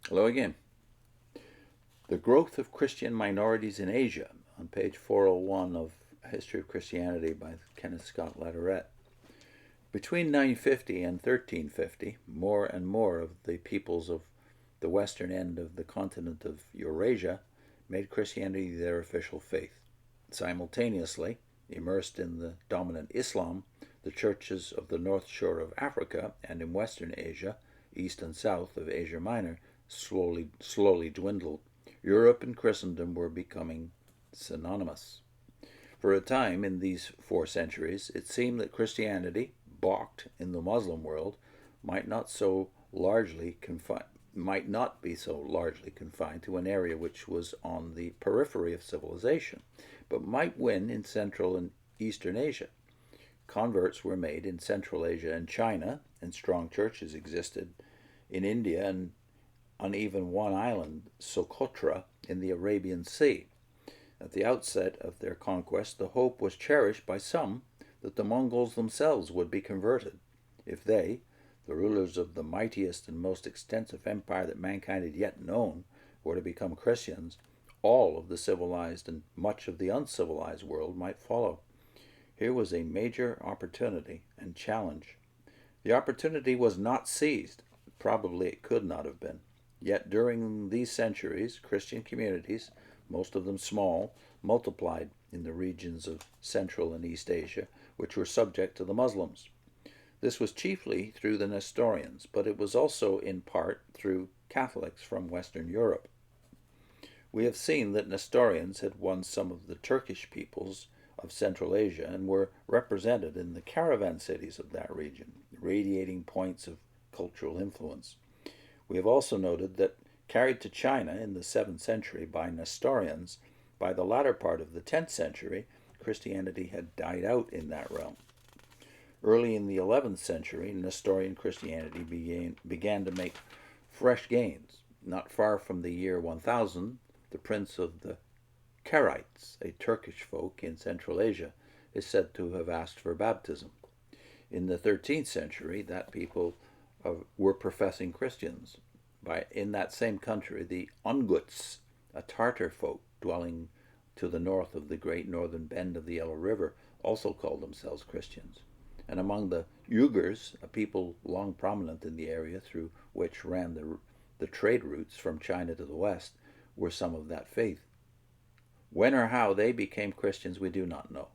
Hello again. The growth of Christian minorities in Asia, on page 401 of History of Christianity by Kenneth Latourette. Between 950 and 1350, more and more of the peoples of the western end of the continent of Eurasia made Christianity their official faith. Simultaneously, immersed in the dominant Islam, the churches of the north shore of Africa and in western Asia, east and south of Asia Minor, slowly dwindled. Europe and Christendom were becoming synonymous. For a time in these 4 centuries, it seemed that Christianity, balked in the Muslim world, might not be so largely confined to an area which was on the periphery of civilization, but might win in Central and Eastern Asia. Converts were made in Central Asia and China, and strong churches existed in India and on even one island, Socotra, in the Arabian Sea. At the outset of their conquest, the hope was cherished by some that the Mongols themselves would be converted. If they, the rulers of the mightiest and most extensive empire that mankind had yet known, were to become Christians, all of the civilized and much of the uncivilized world might follow. Here was a major opportunity and challenge. The opportunity was not seized. Probably it could not have been. Yet during these centuries, Christian communities, most of them small, multiplied in the regions of Central and East Asia, which were subject to the Muslims. This was chiefly through the Nestorians, but it was also in part through Catholics from Western Europe. We have seen that Nestorians had won some of the Turkish peoples of Central Asia and were represented in the caravan cities of that region, radiating points of cultural influence. We have also noted that, carried to China in the 7th century by Nestorians, by the latter part of the 10th century, Christianity had died out in that realm. Early in the 11th century, Nestorian Christianity began to make fresh gains. Not far from the year 1000, the prince of the Karaites, a Turkish folk in Central Asia, is said to have asked for baptism. In the 13th century, that people were professing Christians. In that same country, the Unguts, a Tartar folk dwelling to the north of the great northern bend of the Yellow River, also called themselves Christians. And among the Uyghurs, a people long prominent in the area through which ran the trade routes from China to the west, were some of that faith. When or how they became Christians, we do not know.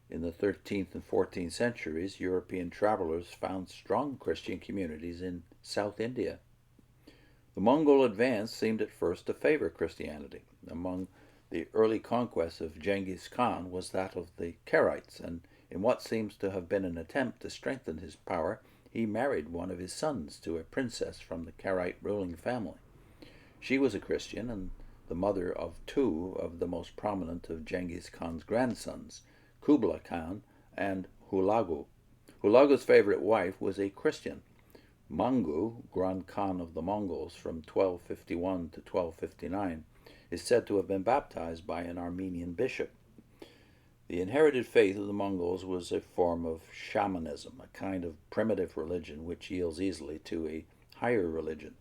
In the 13th and 14th centuries, European travelers found strong Christian communities in South India. The Mongol advance seemed at first to favor Christianity. Among the early conquests of Genghis Khan was that of the Karaites, and in what seems to have been an attempt to strengthen his power, he married one of his sons to a princess from the Karaite ruling family. She was a Christian and the mother of 2 of the most prominent of Genghis Khan's grandsons, Kublai Khan and Hulagu. Hulagu's favorite wife was a Christian. Mangu, Grand Khan of the Mongols from 1251 to 1259, is said to have been baptized by an Armenian bishop. The inherited faith of the Mongols was a form of shamanism, a kind of primitive religion which yields easily to a higher religion.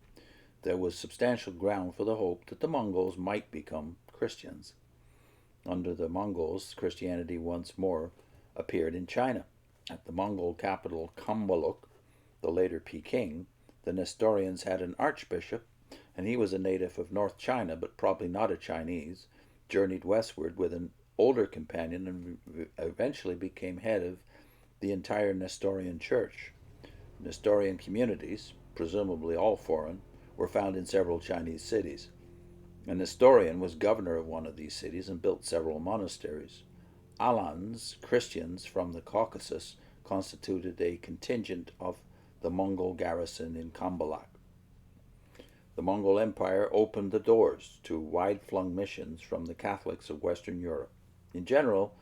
There was substantial ground for the hope that the Mongols might become Christians. Under the Mongols, Christianity once more appeared in China. At the Mongol capital Kambaluk, the later Peking, the Nestorians had an archbishop, and he was a native of North China, but probably not a Chinese, journeyed westward with an older companion and eventually became head of the entire Nestorian church. Nestorian communities, presumably all foreign, were found in several Chinese cities. A Nestorian was governor of one of these cities and built several monasteries. Alans, Christians from the Caucasus, constituted a contingent of the Mongol garrison in Kambalak. The Mongol Empire opened the doors to wide-flung missions from the Catholics of Western Europe. In general,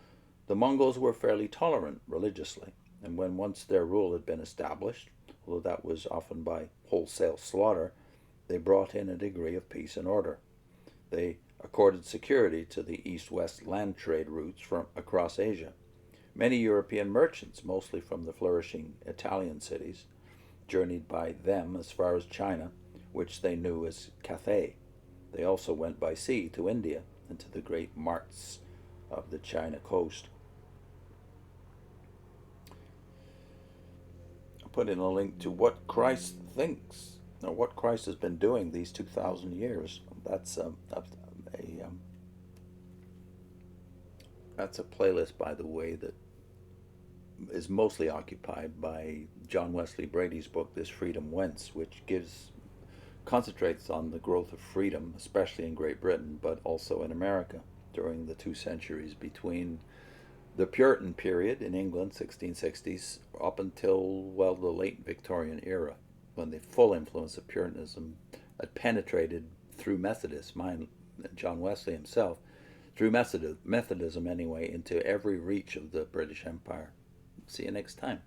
the Mongols were fairly tolerant religiously, and when once their rule had been established, although that was often by wholesale slaughter, they brought in a degree of peace and order. They accorded security to the east-west land trade routes from across Asia. Many European merchants, mostly from the flourishing Italian cities, journeyed by them as far as China, which they knew as Cathay. They also went by sea to India and to the great marts of the China coast. I put in a link to what Christ thinks, or what Christ has been doing these 2,000 years. That's that's a playlist, by the way, that is mostly occupied by John Wesley Brady's book, This Freedom Whence, which concentrates on the growth of freedom, especially in Great Britain, but also in America during the 2 centuries between the Puritan period in England, 1660s, up until, well, the late Victorian era, when the full influence of Puritanism had penetrated through John Wesley himself, through Methodism anyway, into every reach of the British Empire. See you next time.